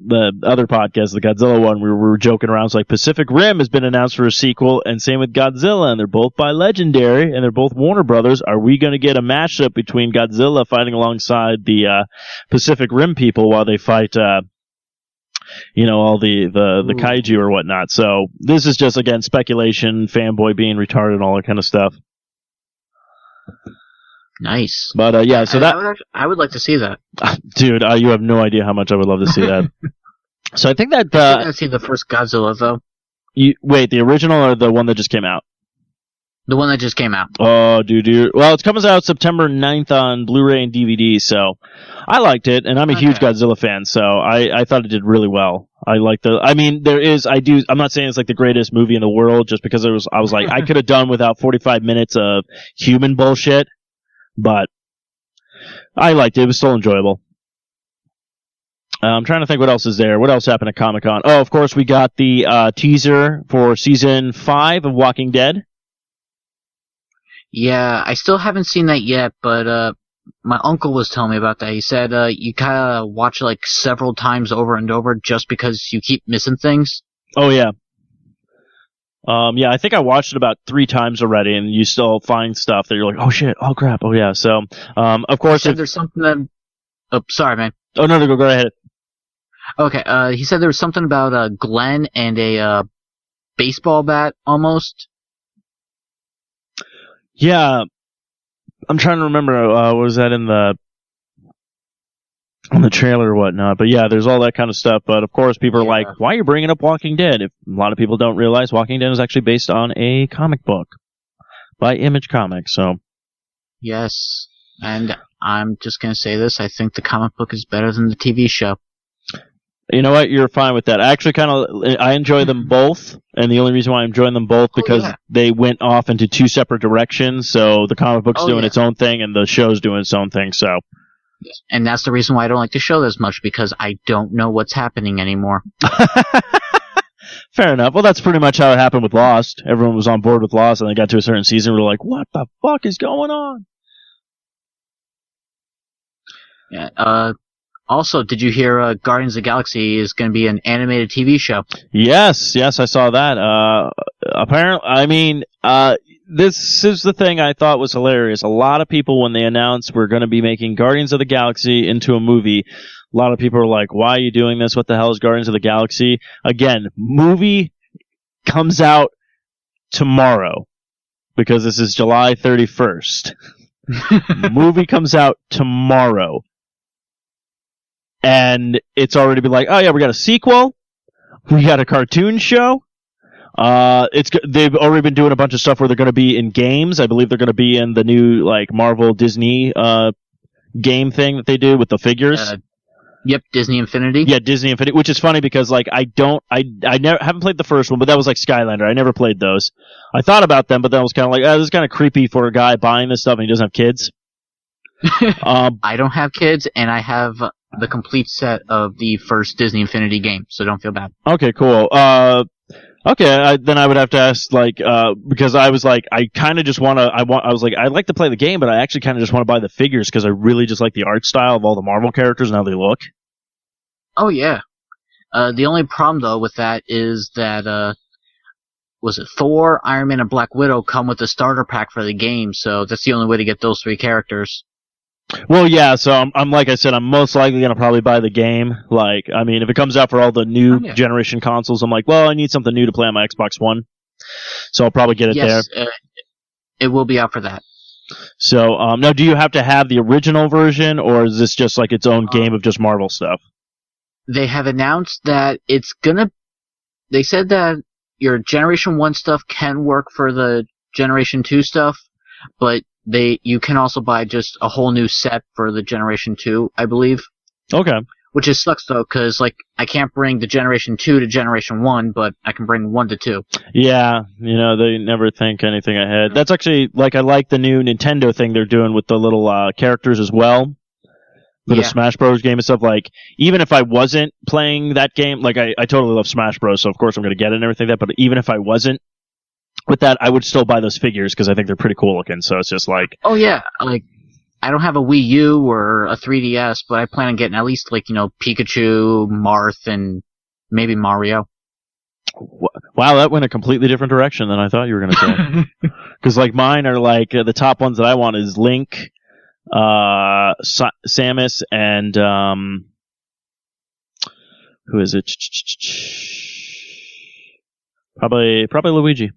the other podcast, the Godzilla one, we were joking around. It's Pacific Rim has been announced for a sequel, and same with Godzilla, and they're both by Legendary, and they're both Warner Brothers. Are we going to get a matchup between Godzilla fighting alongside the Pacific Rim people while they fight all the kaiju or whatnot? So this is just, again, speculation, fanboy being retarded, and all that kind of stuff. Nice. But yeah, so I would like to see that. Dude, you have no idea how much I would love to see that. So I think that I want to see the first Godzilla though. Wait, the original or the one that just came out? The one that just came out. Oh, dude. Well, it comes out September 9th on Blu-ray and DVD, so I liked it, and I'm a huge Godzilla fan, so I thought it did really well. I'm not saying it's the greatest movie in the world, just because I was I could have done without 45 minutes of human bullshit. But I liked it. It was still enjoyable. I'm trying to think what else is there. What else happened at Comic-Con? Oh, of course, we got the teaser for Season 5 of Walking Dead. Yeah, I still haven't seen that yet, but my uncle was telling me about that. He said you kind of watch several times over and over just because you keep missing things. Oh, yeah. Yeah, I think I watched it about 3 times already, and you still find stuff that you're oh shit, oh crap, oh yeah. So, of course, there's something that. Oh, sorry, man. Oh no, go ahead. Okay, he said there was something about Glenn and a baseball bat almost. Yeah, I'm trying to remember. Was that on the trailer or whatnot? But yeah, there's all that kind of stuff. But of course, people are why are you bringing up Walking Dead? If a lot of people don't realize, Walking Dead is actually based on a comic book by Image Comics. So yes, and I'm just gonna say this: I think the comic book is better than the TV show. You know what? You're fine with that. I actually I enjoy them both, and the only reason why I'm enjoying them both because they went off into 2 separate directions. So the comic book's doing its own thing, and the show's doing its own thing. So. And that's the reason why I don't like the show as much, because I don't know what's happening anymore. Fair enough. Well, that's pretty much how it happened with Lost. Everyone was on board with Lost, and they got to a certain season and were like, what the fuck is going on? Yeah, also, did you hear Guardians of the Galaxy is going to be an animated TV show? Yes, I saw that. Apparently, this is the thing I thought was hilarious. A lot of people, when they announced we're going to be making Guardians of the Galaxy into a movie, a lot of people are like, why are you doing this? What the hell is Guardians of the Galaxy? Again, movie comes out tomorrow, because this is July 31st. Movie comes out tomorrow. And it's already been like, oh yeah, we got a sequel, we got a cartoon show. They've already been doing a bunch of stuff where they're going to be in games. I believe they're going to be in the new Marvel Disney game thing that they do with the figures. Yep, Disney Infinity. Yeah, Disney Infinity, which is funny because I haven't played the first one, but that was like Skylander. I never played those. I thought about them, but then I was kind of like, this is kind of creepy for a guy buying this stuff and he doesn't have kids. I don't have kids, and I have the complete set of the first Disney Infinity game, so don't feel bad. Okay, cool. Then I would have to ask, because I was like, I kind of just I was like, I'd like to play the game, but I actually kind of just want to buy the figures because I really just like the art style of all the Marvel characters and how they look. Oh, yeah. The only problem, though, with that is that, was it Thor, Iron Man, and Black Widow come with the starter pack for the game, so that's the only way to get those 3 characters. Well, yeah, so I'm like I said, I'm most likely going to probably buy the game. If it comes out for all the new generation consoles, I'm like, well, I need something new to play on my Xbox One. So I'll probably get it there. It will be out for that. So, now, do you have to have the original version, or is this just like its own game of just Marvel stuff? They have announced that they said that your Generation 1 stuff can work for the Generation 2 stuff, but you can also buy just a whole new set for the Generation 2, I believe. Okay. Which sucks though, because I can't bring the Generation 2 to Generation 1, but I can bring 1 to 2. Yeah, they never think anything ahead. That's actually, I like the new Nintendo thing they're doing with the little characters as well. For the Smash Bros. Game and stuff. Even if I wasn't playing that game, I totally love Smash Bros., so of course I'm going to get it and everything like that, but even if I wasn't, with that, I would still buy those figures because I think they're pretty cool looking. So it's just oh yeah, I don't have a Wii U or a 3DS, but I plan on getting at least Pikachu, Marth, and maybe Mario. Wow, that went a completely different direction than I thought you were going to say. Because mine are the top ones that I want is Link, Samus, and who is it? Probably Luigi.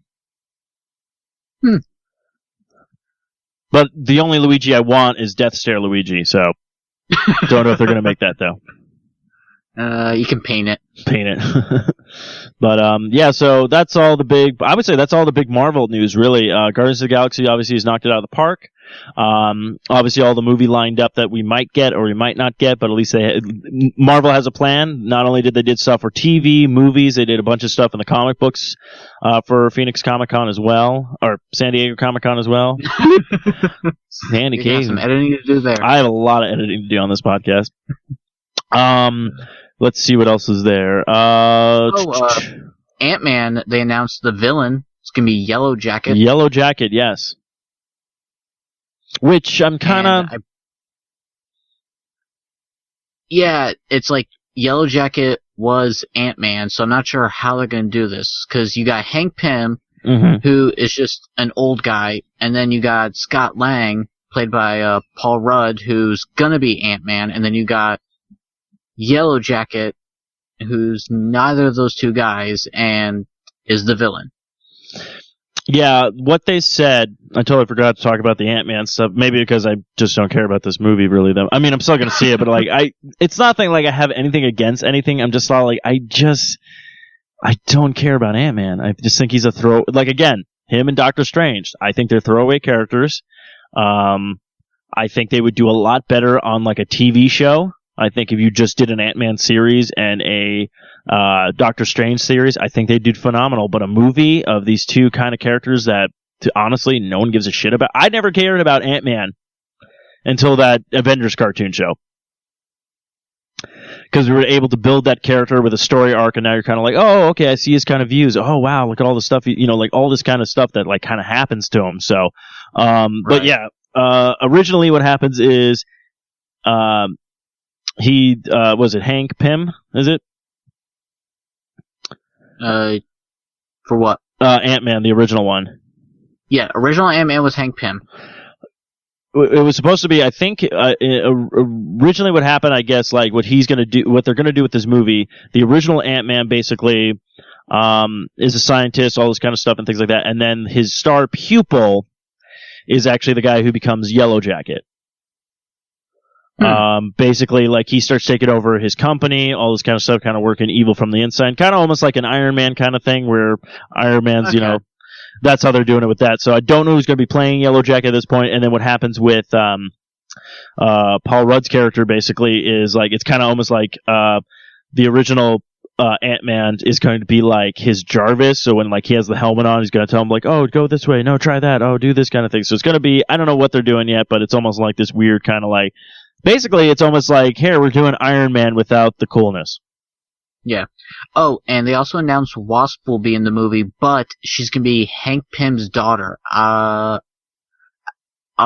But the only Luigi I want is Death Stare Luigi, so don't know if they're going to make that, though. You can paint it. But, so that's all I would say that's all the big Marvel news, really. Guardians of the Galaxy obviously has knocked it out of the park. Obviously all the movie lined up that we might get or we might not get, but at least Marvel has a plan. Not only did they did stuff for TV, movies, they did a bunch of stuff in the comic books, for Phoenix Comic-Con as well, or San Diego Comic-Con as well. Sandy You got some editing to do there. I have a lot of editing to do on this podcast. Let's see what else is there. Ant-Man, they announced the villain. It's going to be Yellow Jacket. Yellow Jacket, yes. Which I'm kind of... Yeah, it's Yellow Jacket was Ant-Man, so I'm not sure how they're going to do this. Because you got Hank Pym, who is just an old guy, and then you got Scott Lang, played by Paul Rudd, who's going to be Ant-Man, and then you got Yellow Jacket, who's neither of those two guys, and is the villain. Yeah, what they said, I totally forgot to talk about the Ant-Man stuff, maybe because I just don't care about this movie really, though. I mean, I'm still gonna see it, but it's nothing I have anything against anything, I'm just I don't care about Ant-Man. I just think he's a again, him and Doctor Strange, I think they're throwaway characters. I think they would do a lot better on a TV show. I think if you just did an Ant-Man series and a Doctor Strange series, I think they did phenomenal. But a movie of these two kind of characters that, honestly, no one gives a shit about. I never cared about Ant-Man until that Avengers cartoon show. Because we were able to build that character with a story arc, and now you're kind of like, oh, okay, I see his kind of views. Oh, wow, look at all the stuff, like all this kind of stuff that like kind of happens to him. So, but yeah, originally what happens is, he was it Hank Pym? Is it? For what? Ant-Man, the original one. Yeah, original Ant-Man was Hank Pym. It was supposed to be, I think, originally what happened, I guess, like what they're gonna do with this movie. The original Ant-Man basically is a scientist, all this kind of stuff and things like that, and then his star pupil is actually the guy who becomes Yellow Jacket. Basically, like he starts taking over his company, all this kind of stuff, kind of working evil from the inside, kind of almost like an Iron Man kind of thing, where Iron Man's, that's how they're doing it with that. So I don't know who's going to be playing Yellow Jacket at this point. And then what happens with Paul Rudd's character basically is like it's kind of almost like the original Ant-Man is going to be like his Jarvis. So when like he has the helmet on, he's going to tell him like, oh, go this way, no, try that, oh, do this kind of thing. So it's going to be, I don't know what they're doing yet, but it's almost like this weird kind of like, basically it's almost like, here, we're doing Iron Man without the coolness. Yeah. Oh, and they also announced Wasp will be in the movie, but she's gonna be Hank Pym's daughter. I'll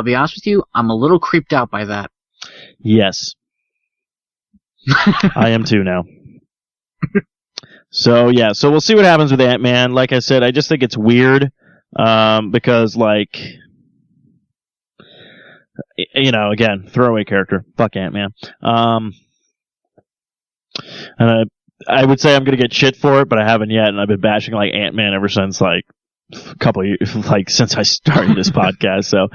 be honest with you, I'm a little creeped out by that. Yes. I am too now. So, yeah, so we'll see what happens with Ant-Man. Like I said, I just think it's weird, because, like, again, throwaway character. Fuck Ant-Man. And I would say I'm going to get shit for it, but I haven't yet, and I've been bashing, like, Ant-Man ever since, like, a couple of years, like, since I started this podcast, so,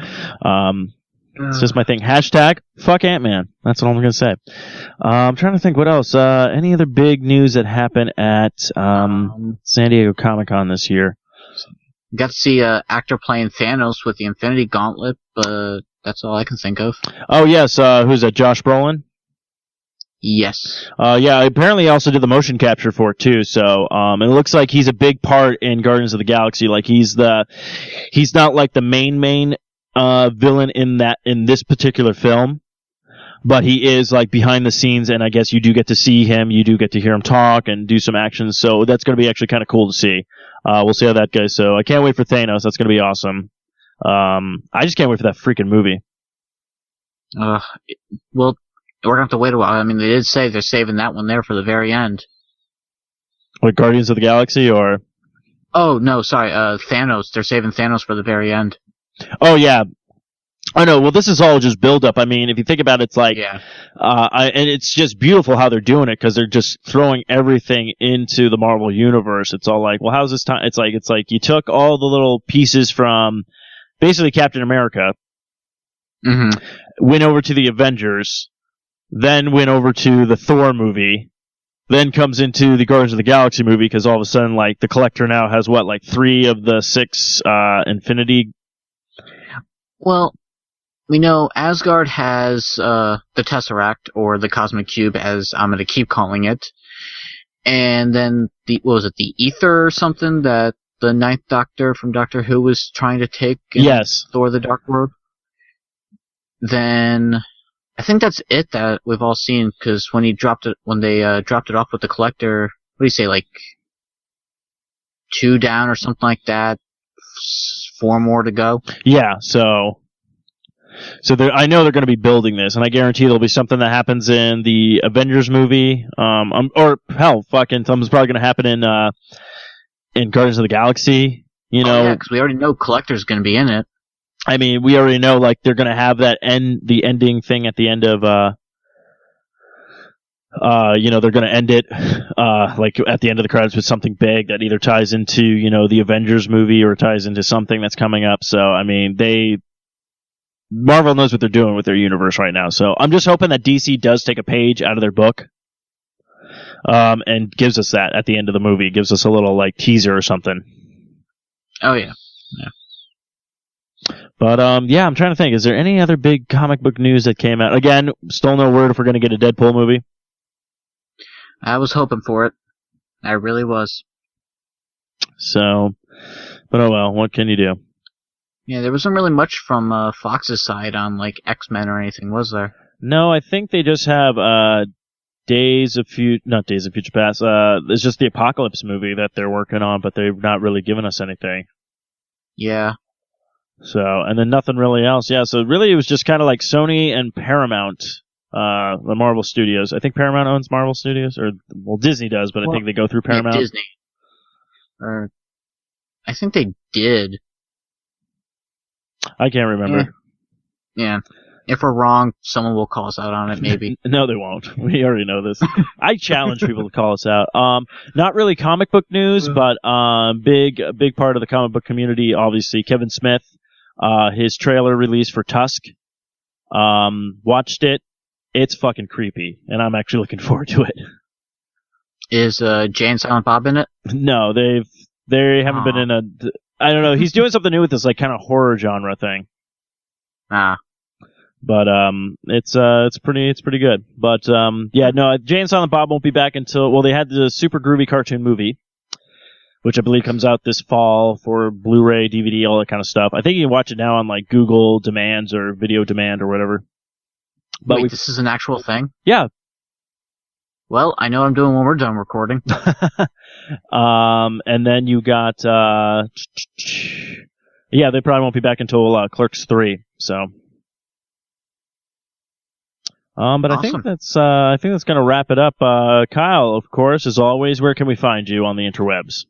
it's just my thing. Hashtag, fuck Ant-Man. That's what I'm going to say. I'm trying to think what else. Any other big news that happened at, San Diego Comic-Con this year? Got to see an actor playing Thanos with the Infinity Gauntlet, but that's all I can think of. Oh, yes, who's that, Josh Brolin? Yes. Yeah, apparently he also did the motion capture for it too, so, it looks like he's a big part in Guardians of the Galaxy, like he's not like the main, villain in this particular film, but he is like behind the scenes, and I guess you do get to see him, you do get to hear him talk and do some actions, so that's gonna be actually kinda cool to see. We'll see how that goes, so I can't wait for Thanos, that's gonna be awesome. I just can't wait for that freaking movie. Well, we're gonna have to wait a while. I mean, they did say they're saving that one there for the very end. Like Guardians of the Galaxy, or? Oh, no, sorry, Thanos. They're saving Thanos for the very end. Oh, yeah. I know, well, this is all just build-up. I mean, if you think about it, it's like, yeah. And it's just beautiful how they're doing it, because they're just throwing everything into the Marvel Universe. It's all like, well, how's this time? It's like you took all the little pieces from basically Captain America, went over to the Avengers, then went over to the Thor movie, then comes into the Guardians of the Galaxy movie, because all of a sudden, like, the Collector now has, what, like 3 of the 6 Infinity? Well, we know Asgard has the Tesseract, or the Cosmic Cube, as I'm going to keep calling it. And then, what was it, the Ether or something that the Ninth Doctor from Doctor Who was trying to take in Yes. Thor the Dark World? Then I think that's it that we've all seen, because when they dropped it off with the Collector, what do you say, like 2 down or something like that, 4 more to go? Yeah, so I know they're going to be building this, and I guarantee there'll be something that happens in the Avengers movie, or hell, fucking something's probably going to happen in Guardians of the Galaxy, you know? Yeah, because we already know Collector's going to be in it. I mean, we already know, like, they're going to have the ending thing at the end of, they're going to end it, like, at the end of the credits with something big that either ties into, the Avengers movie or ties into something that's coming up. So, I mean, Marvel knows what they're doing with their universe right now. So, I'm just hoping that DC does take a page out of their book, and gives us that at the end of the movie. Gives us a little, like, teaser or something. Oh, yeah. Yeah. But, yeah, I'm trying to think. Is there any other big comic book news that came out? Again, still no word if we're going to get a Deadpool movie. I was hoping for it. I really was. So, but oh well, what can you do? Yeah, there wasn't really much from Fox's side on like X-Men or anything, was there? No, I think they just have not Days of Future Past. It's just the Apocalypse movie that they're working on, but they've not really given us anything. Yeah. So, and then nothing really else. Yeah, so really it was just kind of like Sony and Paramount, the Marvel Studios. I think Paramount owns Marvel Studios, or, well, Disney does, but I think they go through Paramount. Yeah, Disney. Or, I think they did. I can't remember. Yeah. If we're wrong, someone will call us out on it, maybe. No, they won't. We already know this. I challenge people to call us out. Not really comic book news, but big part of the comic book community, obviously. Kevin Smith, his trailer release for Tusk. Watched it. It's fucking creepy, and I'm actually looking forward to it. Is Jay and Silent Bob in it? No, they haven't been in a. I don't know. He's doing something new with this like kind of horror genre thing. But it's pretty good. But yeah, no, Jay and Silent Bob won't be back until, well, they had the super groovy cartoon movie, which I believe comes out this fall for Blu-ray, DVD, all that kind of stuff. I think you can watch it now on like Google Demands or Video Demand or whatever. But wait, this is an actual thing? Yeah. Well, I know what I'm doing when we're done recording. And then you got yeah, they probably won't be back until Clerks 3. So. But awesome. I think that's gonna wrap it up. Kyle, of course, as always, where can we find you on the interwebs?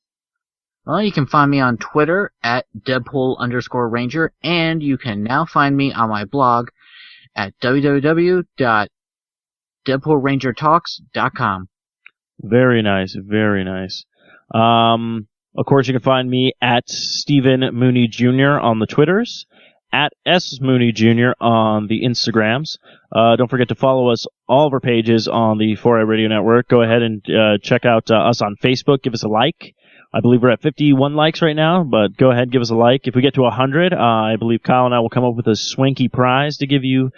Well, you can find me on Twitter at Debhole_Ranger, and you can now find me on my blog at www.DebholeRangerTalks.com. Very nice, very nice. Of course, you can find me at Stephen Mooney Jr. on the Twitters, at S Mooney Jr. on the Instagrams. Don't forget to follow us, all of our pages on the 4i Radio Network. Go ahead and check out us on Facebook. Give us a like. I believe we're at 51 likes right now, but go ahead, give us a like. If we get to 100, I believe Kyle and I will come up with a swanky prize to give you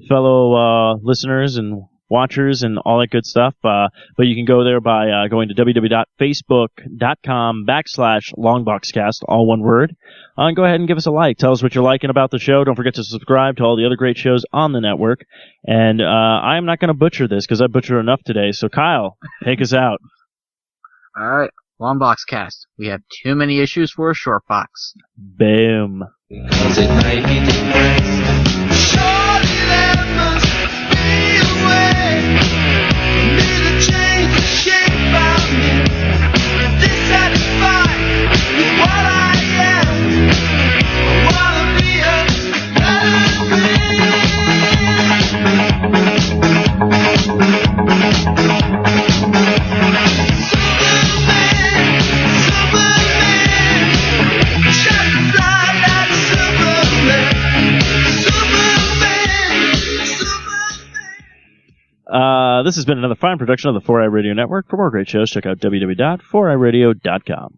fellow listeners and watchers and all that good stuff. But you can go there by going to www.facebook.com/longboxcast, all one word. And go ahead and give us a like. Tell us what you're liking about the show. Don't forget to subscribe to all the other great shows on the network. And I'm not going to butcher this because I butchered enough today. So Kyle, take us out. All right. Long box cast. We have too many issues for a short box. Boom. Because it may be depressed. Surely there must be a way for me to change the shape I'm in. Dissatisfied with what I am. I wanna be a better This has been another fine production of the 4i Radio Network. For more great shows, check out www.4iradio.com.